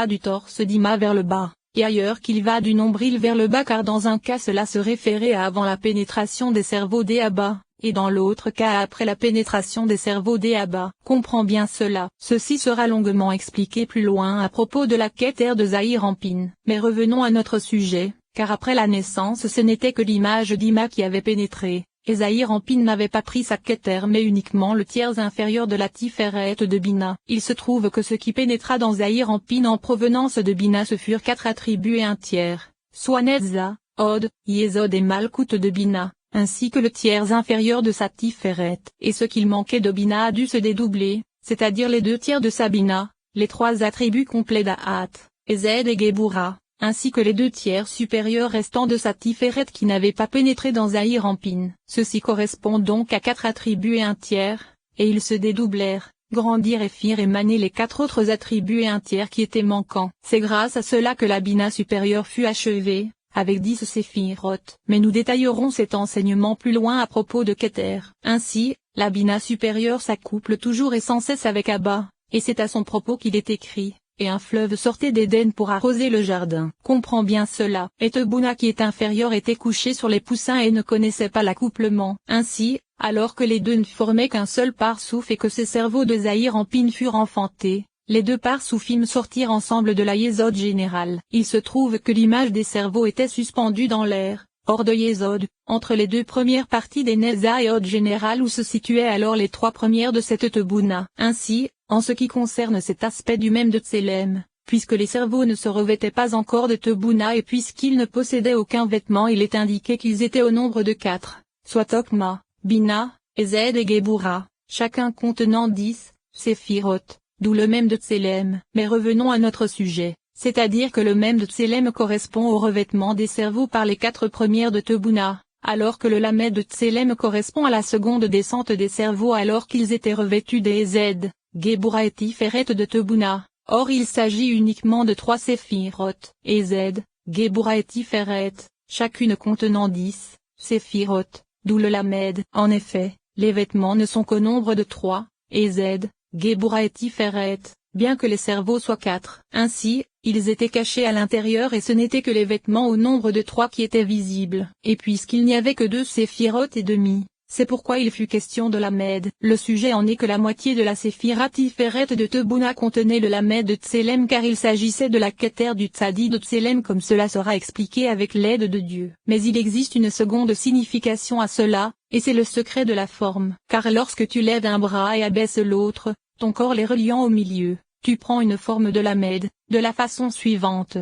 du torse d'Ima vers le bas, et ailleurs qu'il va du nombril vers le bas car dans un cas cela se référait à avant la pénétration des cerveaux d'Eaba, et dans l'autre cas après la pénétration des cerveaux d'Eaba. Comprends bien cela. Ceci sera longuement expliqué plus loin à propos de la Keter de Zahir Anpin. Mais revenons à notre sujet, car après la naissance ce n'était que l'image d'Ima qui avait pénétré, et Zahir Anpin n'avait pas pris sa Keter mais uniquement le tiers inférieur de la Tiferet de Bina. Il se trouve que ce qui pénétra dans Zahir Anpin en provenance de Bina ce furent 4 attributs et un tiers, soit Netza, Od, Yesod et Malkout de Bina, ainsi que le tiers inférieur de sa Tiferet. Et ce qu'il manquait de Bina a dû se dédoubler, c'est-à-dire les 2 tiers de Sabina, les 3 attributs complets d'Ahat, Ezed et Gebura, ainsi que les 2 tiers supérieurs restants de sa Tiferet qui n'avaient pas pénétré dans Zahir Anpin. Ceci correspond donc à 4 attributs et un tiers, et ils se dédoublèrent, grandirent et firent émaner les 4 autres attributs et un tiers qui étaient manquants. C'est grâce à cela que la Bina supérieure fut achevée, avec 10 séphiroth. Mais nous détaillerons cet enseignement plus loin à propos de Keter. Ainsi, la Bina supérieure s'accouple toujours et sans cesse avec Abba, et c'est à son propos qu'il est écrit. Et un fleuve sortait d'Éden pour arroser le jardin. Comprends bien cela. Et Tebuna qui est inférieur était couché sur les poussins et ne connaissait pas l'accouplement. Ainsi, alors que les 2 ne formaient qu'un seul parsouf et que ces cerveaux de Zahir Anpin furent enfantés, les 2 parsoufim sortirent ensemble de la Yesod générale. Il se trouve que l'image des cerveaux était suspendue dans l'air, hors de Yesod, entre les 2 premières parties des Netza et Od générale où se situaient alors les 3 premières de cette Tebuna. Ainsi, en ce qui concerne cet aspect du même de Tselem, puisque les cerveaux ne se revêtaient pas encore de Tebuna et puisqu'ils ne possédaient aucun vêtement il est indiqué qu'ils étaient au nombre de 4, soit Tokma, Bina, Ezed et Gebura, chacun contenant 10, séphiroth, d'où le même de Tselem. Mais revenons à notre sujet, c'est-à-dire que le même de Tselem correspond au revêtement des cerveaux par les 4 premières de Tebuna, alors que le Lamed de Tselem correspond à la seconde descente des cerveaux alors qu'ils étaient revêtus des Ezed, Gebura et Tiferet de Tebuna. Or il s'agit uniquement de 3 séphiroth, Ezed, Gebura et Tiferet, chacune contenant 10, séphiroth, d'où le Lamed. En effet, les vêtements ne sont qu'au nombre de 3, Ezed, Gebura et Tiferet, bien que les cerveaux soient 4. Ainsi, ils étaient cachés à l'intérieur et ce n'étaient que les vêtements au nombre de 3 qui étaient visibles. Et puisqu'il n'y avait que 2 séphiroth et demi, c'est pourquoi il fut question de Lamed. Le sujet en est que la moitié de la Séphira Tiferet de Tebuna contenait le Lamed de Tselem car il s'agissait de la Keter du Tzadi de Tselem comme cela sera expliqué avec l'aide de Dieu. Mais il existe une seconde signification à cela, et c'est le secret de la forme. Car lorsque tu lèves un bras et abaisses l'autre, ton corps les reliant au milieu, tu prends une forme de Lamed, de la façon suivante.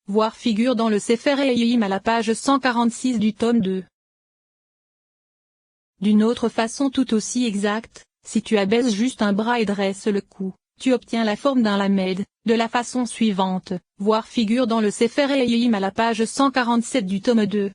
Voir figure dans le Sefer Eyim à la page 146 du tome 2. D'une autre façon tout aussi exacte, si tu abaisses juste un bras et dresses le cou, tu obtiens la forme d'un Lamed, de la façon suivante, voir figure dans le Sefer Eyim à la page 147 du tome 2.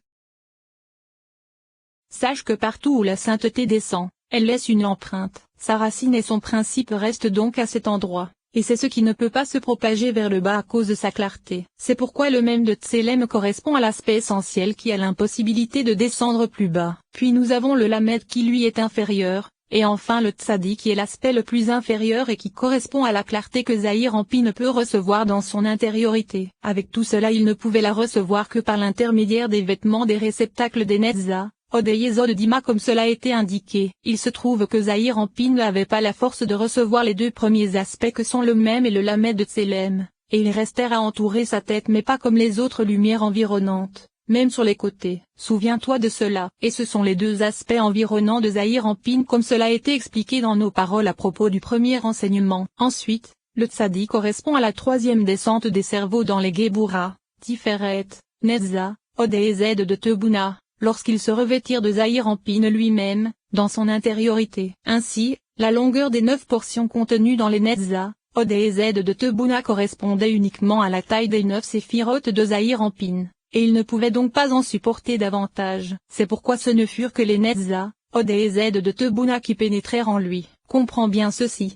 Sache que partout où la sainteté descend, elle laisse une empreinte, sa racine et son principe restent donc à cet endroit. Et c'est ce qui ne peut pas se propager vers le bas à cause de sa clarté. C'est pourquoi le même de Tselem correspond à l'aspect essentiel qui a l'impossibilité de descendre plus bas. Puis nous avons le Lamed qui lui est inférieur, et enfin le Tzadi qui est l'aspect le plus inférieur et qui correspond à la clarté que Zahir Anpin ne peut recevoir dans son intériorité. Avec tout cela il ne pouvait la recevoir que par l'intermédiaire des vêtements des réceptacles des Netza, Od et Yesod d'Ima comme cela a été indiqué. Il se trouve que Zahir Anpin n'avait pas la force de recevoir les 2 premiers aspects que sont le même et le Lamed de Tselem, et ils restèrent à entourer sa tête mais pas comme les autres lumières environnantes, même sur les côtés. Souviens-toi de cela. Et ce sont les 2 aspects environnants de Zahir Anpin comme cela a été expliqué dans nos paroles à propos du premier enseignement. Ensuite, le Tzadi correspond à la 3e descente des cerveaux dans les Gebura, Tiferet, Netza, Od et Ezed de Tebuna, lorsqu'ils se revêtirent de Zahir Anpin lui-même, dans son intériorité. Ainsi, la longueur des 9 portions contenues dans les Netza, Od et Ezed de Tebuna correspondait uniquement à la taille des 9 séphiroth de Zahir Anpin, et il ne pouvait donc pas en supporter davantage. C'est pourquoi ce ne furent que les Netza, Od et Ezed de Tebuna qui pénétrèrent en lui. Comprends bien ceci.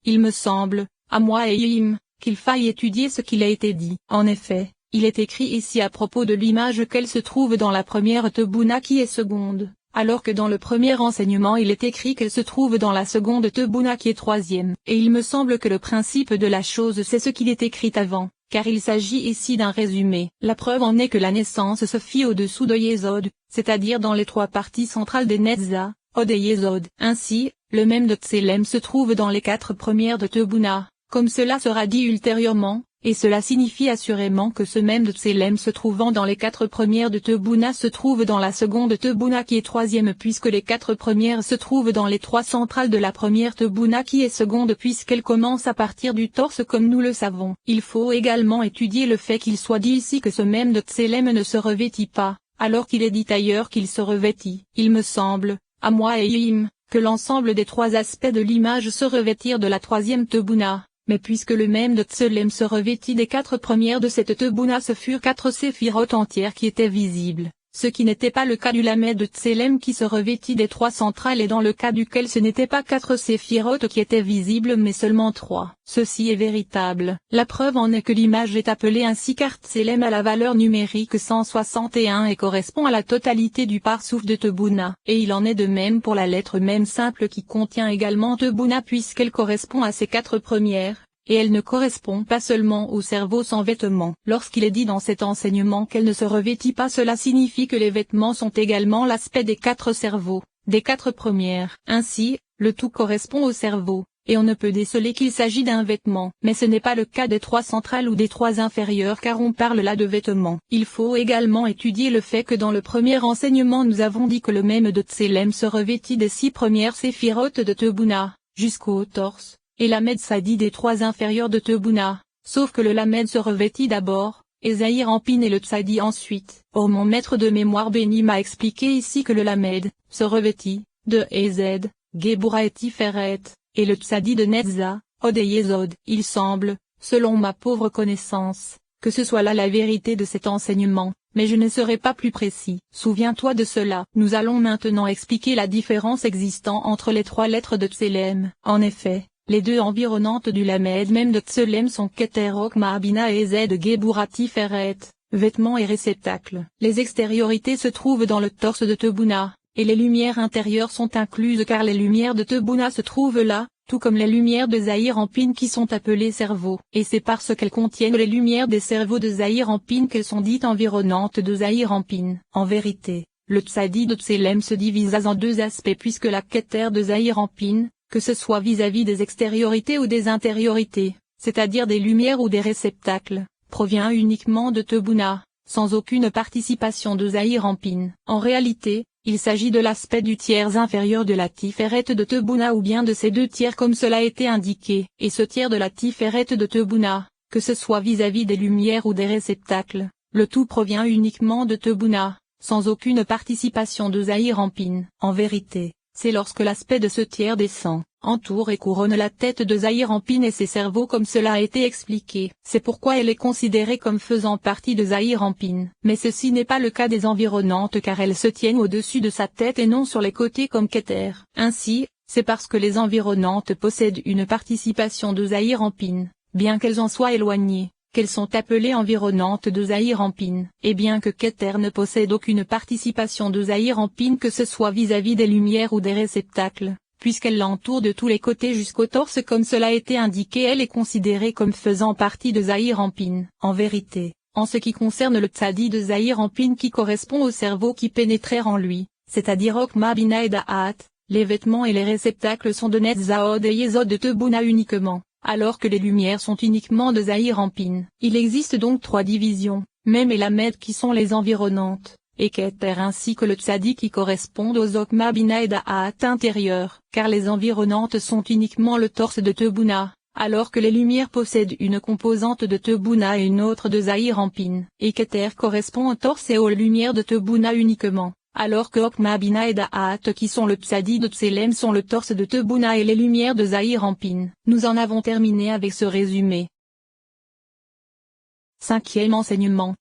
Il me semble, à moi et Yim, qu'il faille étudier ce qu'il a été dit. En effet, il est écrit ici à propos de l'image qu'elle se trouve dans la première Tebuna qui est seconde, alors que dans le premier enseignement il est écrit qu'elle se trouve dans la seconde Tebuna qui est troisième. Et il me semble que le principe de la chose c'est ce qu'il est écrit avant, car il s'agit ici d'un résumé. La preuve en est que la naissance se fit au-dessous de Yesod, c'est-à-dire dans les trois parties centrales des Netzah, Od et Yesod. Ainsi, le même de Tselem se trouve dans les quatre premières de Tebuna, comme cela sera dit ultérieurement, et cela signifie assurément que ce même de Tselem se trouvant dans les quatre premières de Tebuna se trouve dans la seconde Tebuna qui est troisième puisque les quatre premières se trouvent dans les trois centrales de la première Tebuna qui est seconde puisqu'elle commence à partir du torse comme nous le savons. Il faut également étudier le fait qu'il soit dit ici que ce même de Tselem ne se revêtit pas, alors qu'il est dit ailleurs qu'il se revêtit. Il me semble, à moi et Yim, que l'ensemble des trois aspects de l'image se revêtirent de la troisième Tebuna. Mais puisque le même de Tselem se revêtit des quatre premières de cette Tebuna ce furent quatre séphirotes entières qui étaient visibles, ce qui n'était pas le cas du Lamed de Tselem qui se revêtit des trois centrales et dans le cas duquel ce n'était pas quatre séphirotes qui étaient visibles mais seulement trois. Ceci est véritable. La preuve en est que l'image est appelée ainsi car Tselem a la valeur numérique 161 et correspond à la totalité du parsouf de Tebuna. Et il en est de même pour la lettre même simple qui contient également Tebuna puisqu'elle correspond à ces quatre premières. Et elle ne correspond pas seulement au cerveau sans vêtements. Lorsqu'il est dit dans cet enseignement qu'elle ne se revêtit pas cela signifie que les vêtements sont également l'aspect des quatre cerveaux, des quatre premières. Ainsi, le tout correspond au cerveau, et on ne peut déceler qu'il s'agit d'un vêtement. Mais ce n'est pas le cas des trois centrales ou des trois inférieures car on parle là de vêtements. Il faut également étudier le fait que dans le premier enseignement nous avons dit que le même de Tselem se revêtit des six premières séphirotes de Tebuna, jusqu'au torse. Et Lamed s'adit des trois inférieurs de Tebuna, sauf que le Lamed se revêtit d'abord, et Zahir Ampin et le Tsadi ensuite. Or mon maître de mémoire béni m'a expliqué ici que le Lamed se revêtit de Ez, Gebura et Tiferet, et le Tsadi de Netzah, Od et Yesod. Il semble, selon ma pauvre connaissance, que ce soit là la vérité de cet enseignement, mais je ne serai pas plus précis. Souviens-toi de cela. Nous allons maintenant expliquer la différence existant entre les trois lettres de Tselem. En effet, les deux environnantes du Lamed même de Tselem sont Keter Okma Abina et Z Gebura Tiferet, vêtements et réceptacles. Les extériorités se trouvent dans le torse de Tebuna, et les lumières intérieures sont incluses car les lumières de Tebuna se trouvent là, tout comme les lumières de Zahir Ampin qui sont appelées cerveaux. Et c'est parce qu'elles contiennent les lumières des cerveaux de Zahir Ampin qu'elles sont dites environnantes de Zahir Ampin. En vérité, le Tsadi de Tselem se divise en deux aspects puisque la Keter de Zahir Ampin, que ce soit vis-à-vis des extériorités ou des intériorités, c'est-à-dire des lumières ou des réceptacles, provient uniquement de Tebuna, sans aucune participation de Zahir Ampin. En réalité, il s'agit de l'aspect du tiers inférieur de la Tiferet de Tebuna ou bien de ces deux tiers comme cela a été indiqué. Et ce tiers de la Tiferet de Tebuna, que ce soit vis-à-vis des lumières ou des réceptacles, le tout provient uniquement de Tebuna, sans aucune participation de Zahir Ampin. En vérité, c'est lorsque l'aspect de ce tiers descend, entoure et couronne la tête de Zahir Ampin et ses cerveaux comme cela a été expliqué. C'est pourquoi elle est considérée comme faisant partie de Zahir Ampin. Mais ceci n'est pas le cas des environnantes car elles se tiennent au-dessus de sa tête et non sur les côtés comme Keter. Ainsi, c'est parce que les environnantes possèdent une participation de Zahir Ampin, bien qu'elles en soient éloignées, qu'elles sont appelées environnantes de Zahir Ampin. Et bien que Keter ne possède aucune participation de Zahir Ampin que ce soit vis-à-vis des lumières ou des réceptacles, puisqu'elle l'entoure de tous les côtés jusqu'au torse comme cela a été indiqué, elle est considérée comme faisant partie de Zahir Ampin. En vérité, en ce qui concerne le Tsadi de Zahir Ampin qui correspond au cerveau qui pénétrèrent en lui, c'est-à-dire Okma Bina et Da'at, les vêtements et les réceptacles sont de Netzah Od et Yesod de Tebuna uniquement, alors que les lumières sont uniquement de Zahir Ampin. Il existe donc trois divisions, même et Lamed qui sont les environnantes, et Keter ainsi que le Tsadi qui correspondent aux Okma Bina et Da'at intérieurs, car les environnantes sont uniquement le torse de Tebuna, alors que les lumières possèdent une composante de Tebuna et une autre de Zahir Ampin. Et Keter correspond au torse et aux lumières de Tebuna uniquement, alors que Okma Bina et Da'at qui sont le Tsadi de Tselem sont le torse de Tebuna et les lumières de Zahir Ampin. Nous en avons terminé avec ce résumé. Cinquième enseignement.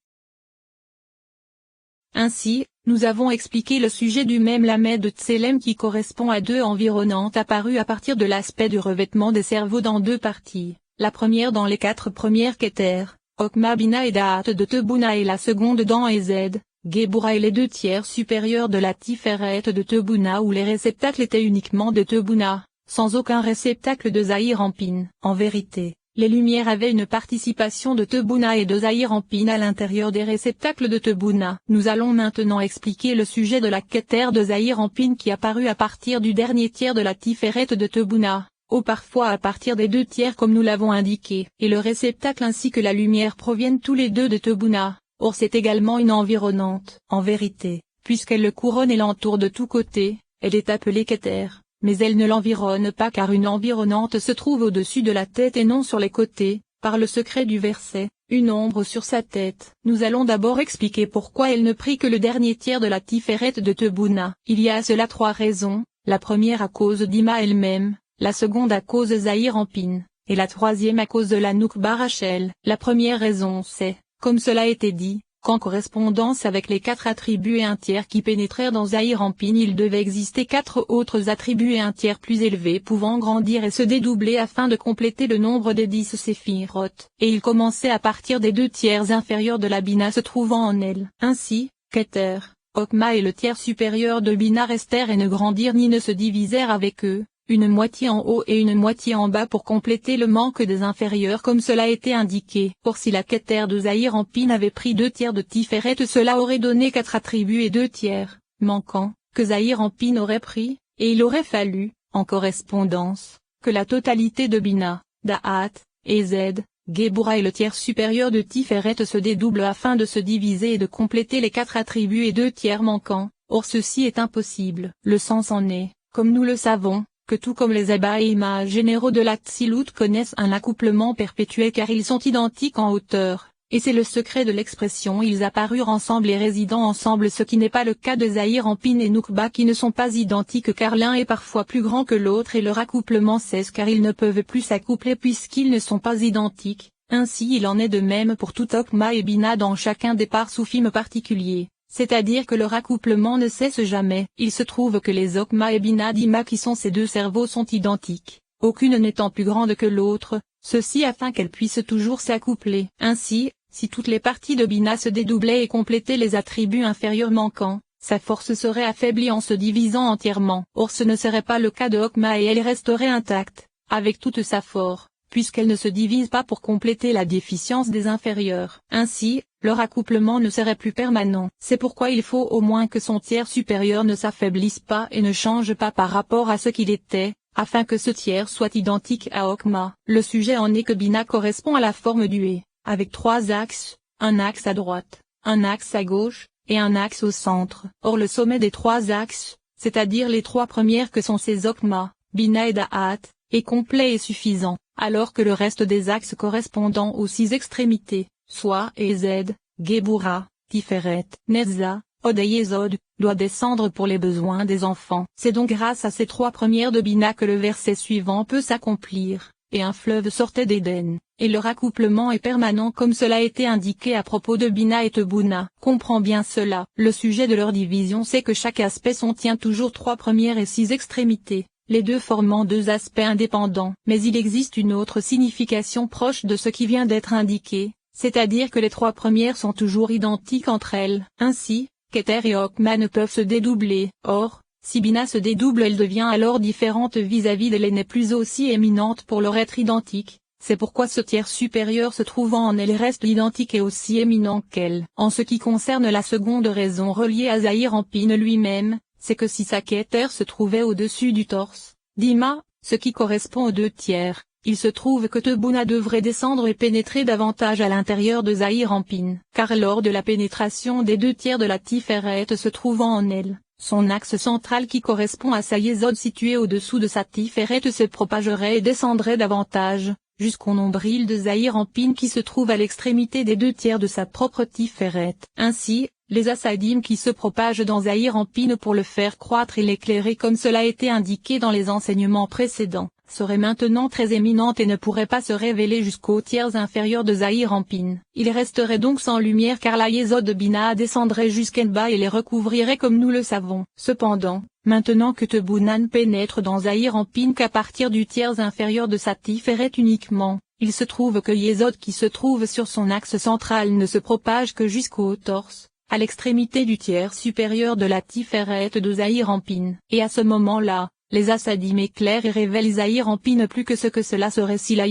Ainsi, nous avons expliqué le sujet du même Lamed de Tselem qui correspond à deux environnantes apparues à partir de l'aspect du revêtement des cerveaux dans deux parties, la première dans les quatre premières Keter, Okma Bina et Da'at de Tebuna et la seconde dans Ez, Gebura et les 2/3 supérieurs de la Tiferet de Tebuna où les réceptacles étaient uniquement de Tebuna, sans aucun réceptacle de Zahir-Anpin. En vérité, les lumières avaient une participation de Tebuna et de Zahir-Anpin à l'intérieur des réceptacles de Tebuna. Nous allons maintenant expliquer le sujet de la Keter de Zahir-Anpin qui apparut à partir du dernier tiers de la Tiferet de Tebuna, ou parfois à partir des 2/3 comme nous l'avons indiqué. Et le réceptacle ainsi que la lumière proviennent tous les deux de Tebuna. Or c'est également une environnante. En vérité, puisqu'elle le couronne et l'entoure de tous côtés, elle est appelée Keter, mais elle ne l'environne pas car une environnante se trouve au-dessus de la tête et non sur les côtés, par le secret du verset, une ombre sur sa tête. Nous allons d'abord expliquer pourquoi elle ne prit que le dernier tiers de la Tiferet de Tebuna. Il y a à cela 3 raisons, la première à cause d'Ima elle-même, la seconde à cause de Zahir-Anpin, et la troisième à cause de la Noukba Rachel. La première raison c'est, comme cela a été dit, qu'en correspondance avec les 4 attributs et un tiers qui pénétrèrent dans Zahir-Anpin il devait exister 4 autres attributs et un tiers plus élevés pouvant grandir et se dédoubler afin de compléter le nombre des 10 séphiroth, et il commençait à partir des 2/3 inférieurs de la Bina se trouvant en elle. Ainsi, Keter, Okma et le tiers supérieur de Bina restèrent et ne grandirent ni ne se divisèrent avec eux, une moitié en haut et une moitié en bas pour compléter le manque des inférieurs comme cela a été indiqué. Or si la Keter de Zahir-Anpin avait pris 2/3 de Tiferet cela aurait donné 4 attributs et 2/3, manquants, que Zahir-Anpin aurait pris, et il aurait fallu, en correspondance, que la totalité de Bina, Da'at, et Z, Gebura et le tiers supérieur de Tiferet se dédouble afin de se diviser et de compléter les 4 attributs et 2/3 manquants. Or ceci est impossible. Le sens en est, comme nous le savons, que tout comme les Abba et Ima généraux de l'Atsilut connaissent un accouplement perpétuel car ils sont identiques en hauteur, et c'est le secret de l'expression ils apparurent ensemble et résidant ensemble ce qui n'est pas le cas de Zahir-Anpin et Noukba qui ne sont pas identiques car l'un est parfois plus grand que l'autre et leur accouplement cesse car ils ne peuvent plus s'accoupler puisqu'ils ne sont pas identiques, ainsi il en est de même pour tout Okma et Bina dans chacun des parts soufim particuliers. C'est-à-dire que leur accouplement ne cesse jamais. Il se trouve que les Okma et Bina d'Ima qui sont ces 2 cerveaux sont identiques, aucune n'étant plus grande que l'autre, ceci afin qu'elles puissent toujours s'accoupler. Ainsi, si toutes les parties de Bina se dédoublaient et complétaient les attributs inférieurs manquants, sa force serait affaiblie en se divisant entièrement. Or ce ne serait pas le cas de Okma et elle resterait intacte, avec toute sa force, puisqu'elle ne se divise pas pour compléter la déficience des inférieurs. Ainsi, leur accouplement ne serait plus permanent. C'est pourquoi il faut au moins que son tiers supérieur ne s'affaiblisse pas et ne change pas par rapport à ce qu'il était, afin que ce tiers soit identique à Okma. Le sujet en est que Bina correspond à la forme du E, avec 3 axes, un axe à droite, un axe à gauche, et un axe au centre. Or le sommet des 3 axes, c'est-à-dire les 3 premières que sont ces Okma, Bina et Da'at, est complet et suffisant, alors que le reste des axes correspondant aux 6 extrémités, soit Ez, Gebura, Tiferet, Nezza, Od et Yesod, doit descendre pour les besoins des enfants. C'est donc grâce à ces 3 premières de Bina que le verset suivant peut s'accomplir, et un fleuve sortait d'Éden, et leur accouplement est permanent comme cela a été indiqué à propos de Bina et Tebuna. Comprends bien cela. Le sujet de leur division c'est que chaque aspect contient toujours 3 premières et 6 extrémités, les 2 formant 2 aspects indépendants. Mais il existe une autre signification proche de ce qui vient d'être indiqué. C'est-à-dire que les 3 premières sont toujours identiques entre elles. Ainsi, Keter et Okma ne peuvent se dédoubler. Or, si Bina se dédouble elle devient alors différente vis-à-vis d'elle et n'est plus aussi éminente pour leur être identique. C'est pourquoi ce tiers supérieur se trouvant en elle reste identique et aussi éminent qu'elle. En ce qui concerne la seconde raison reliée à Zahir-Anpin lui-même, c'est que si sa Keter se trouvait au-dessus du torse, d'Ima, ce qui correspond aux 2/3, il se trouve que Tebuna devrait descendre et pénétrer davantage à l'intérieur de Zahir-Anpin, car lors de la pénétration des 2/3 de la Tiferet se trouvant en elle, son axe central qui correspond à sa Yesod situé au-dessous de sa Tiferet se propagerait et descendrait davantage, jusqu'au nombril de Zahir-Anpin qui se trouve à l'extrémité des 2/3 de sa propre Tiferet. Ainsi, les Assadim qui se propagent dans Zahir-Anpin pour le faire croître et l'éclairer comme cela a été indiqué dans les enseignements précédents, serait maintenant très éminente et ne pourrait pas se révéler jusqu'aux tiers inférieurs de Zahir-Anpin. Il resterait donc sans lumière car la Yesod de Bina descendrait jusqu'en bas et les recouvrirait comme nous le savons. Cependant, maintenant que Tebuna pénètre dans Zahir-Anpin qu'à partir du tiers inférieur de sa Tiferet uniquement, il se trouve que Yesod qui se trouve sur son axe central ne se propage que jusqu'au torse, à l'extrémité du tiers supérieur de la Tiferet de Zahir Anpin. Et à ce moment-là, les Assadim éclairent et révèlent Zahir Anpin plus que ce que cela serait si la